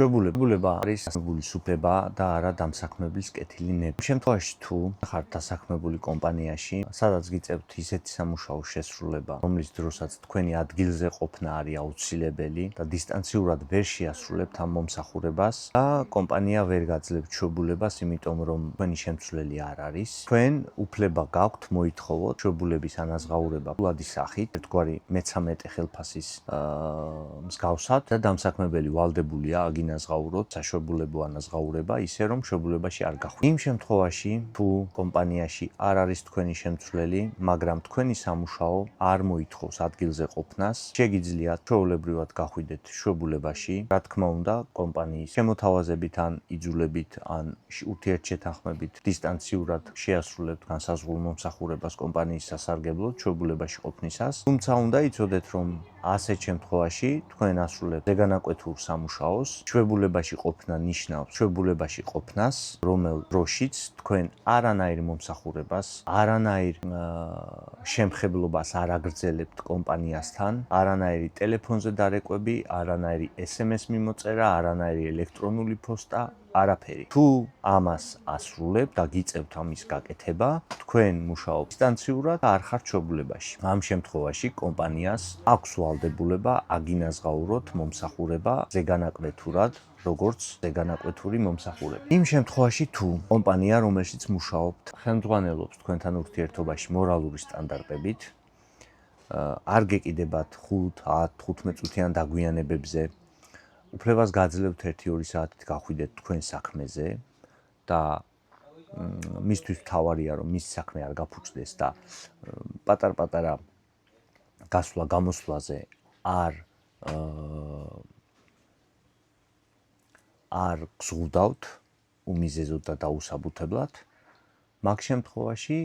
ჩვეულებრივება არის დასაქმებული სუფლება და არა დამსაქმებლის კეთილი ნება. შემთხვევაში თუ ხართ დასაქმებული კომპანიაში, სადაც გიწევთ ისეთი სამუშაო შესრულება, რომლის დროსაც თქვენი ადგილზე ყოფნა არის აუცილებელი და დისტანციურად ვერ შეასრულებთ ამ მომსახურებას და კომპანია ვერ გაძლევთ ჩვეულებას, იმიტომ რომ თქვენი შემცვლელი არ არის. თქვენ უფლება გაქვთ მოითხოვოთ ჩვეულების ანაზღაურება ფულადი სახით, ერთგვარი მე-13 ხელფასის მსგავსად და დამსაქმებელი ვალდებულია აგინაზღაუროთ საშვებულებო ანაზღაურება ისე რომ ჩვეულებაში არ გახვიდეთ. იმ შემთხვევაში თუ კომპანიაში არ არის თქვენი შემცვლელი, მაგრამ თქვენი სამუშაო არ მოითხოვს ადგილზე ყოფნას, შეგიძლიათ ჩვეულებრივად გახვიდეთ ჩვეულებაში, რა თქმა უნდა, კომპანიის შემოთავაზებით ან იძულებით ან ურთიერთშეთანხმებით დისტანციურად შეასრულებთ განსაზღვრულ მომსახურებას კომპანიის სასარგებლოდ ჩვეულებაში ყოფნისას. თუმცა უნდა იცოდეთ, რომ ასეთ შემთხვევაში თქვენ ასრულებთ ზეგანაკვეთურ სამუშაოს, ჩვეულებაში ყოფნა ნიშნავს ჩვეულებაში ყოფნას, რომელ დროშიც თქვენ არანაირ მომსახურებას, არანაირ შემხებლობას არ აგრძელებთ კომპანიასთან, არანაირი ტელეფონზე დარეკვები, არანაირი SMS მიმოწერა, არანაირი ელექტრონული პოსტა, არაფერი. თუ ამას ასრულებთ და გიწევთ ამის გაკეთება, თქვენ მუშაობთ დისტანციურად და არ ხართ ჩვეულებაში. ამ შემთხვევაში კომპანიას აქვს ვალდებულება აგინაზღაუროთ მომსახურება ზეგანაკვეთურად, როგორც ზეგანაკვეთური მომსახურება. იმ შემთხვევაში თუ კომპანია, რომელშიც მუშაობთ, ხელმძღვანელობს თქვენთან ურთიერთობაში მორალური სტანდარტებით, არ გეკიდებათ 5, 10, 15 წუთიან დაგვიანებებზე, უფლებას გაძლევთ 1-2 საათით გახვიდეთ თქვენ საქმეზე და მისთვის მთავარია რომ მის საქმე არ გაფუჭდეს და პატარ-პატარა გასვლა-გამოსვლაზე არ გზღუდავთ უმიზეზოდ და დაუსაბუთებლად, მაგ შემთხვევაში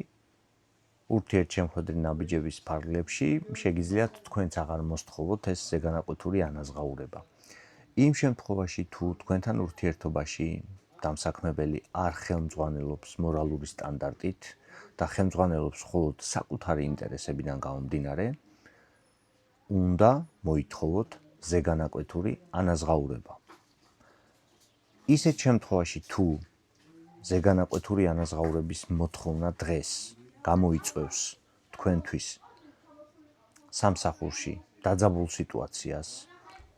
ურთიერთშემხედრი ნაბიჯების ფარგლებში შეგიძლიათ თქვენც აღარ მოსთხოვოთ ეს ზეგანაკვეთური ანაზღაურება. იმ შემთხვევაში თუ თქვენთან ურთიერთობაში დამსაქმებელი არ ხელმძღვანელობს მორალური სტანდარტით და ხელმძღვანელობს მხოლოდ საკუთარი ინტერესებიდან გამომდინარე, უნდა მოითხოვოთ ზეგანაკვეთური ანაზღაურება. ისეთ შემთხვევაში თუ ზეგანაკვეთური ანაზღაურების მოთხოვნა დღეს გამოიწვევს თქვენთვის სამსახურში დაძაბულ სიტუაციას,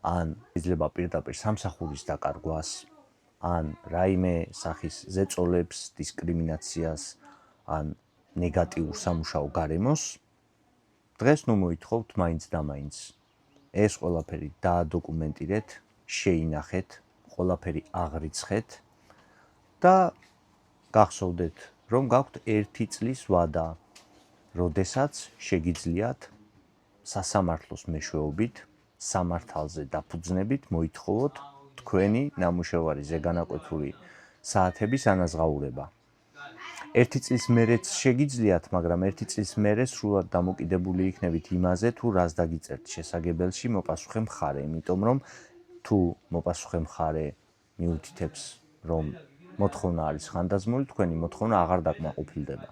ან შეიძლება პირდაპირ სამსახურის დაკარგვას, ან რაიმე სახის ზეწოლებს, დისკრიმინაციას, ან ნეგატიურ სამუშაო გარემოს, დღეს ნუ მოითხოვთ მაინც და მაინც. ეს ყველაფერი დაადოკუმენტირეთ, შეინახეთ, ყველაფერი აღრიცხეთ და გახსოვდეთ, რომ გაქვთ 1 წლის ვადა, როდესაც შეგიძლიათ სასამართლოს მეშვეობით, სამართალზე დაფუძნებით მოითხოვოთ თქვენი ნამუშევარი ზეგანაკვეთური საათების ანაზღაურება. 1 წლის მერეც შეგიძლიათ, მაგრამ 1 წლის მერე სრულად დამოკიდებული იქნებით იმაზე, თუ რას დაგიწერთ შესაგებელში მოპასუხე მხარე, იმიტომ რომ თუ მოპასუხე მხარე მიუთითებს, რომ მოთხოვნა არის ხანდაზმული, თქვენი მოთხოვნა აღარ დაკმაყოფილდება.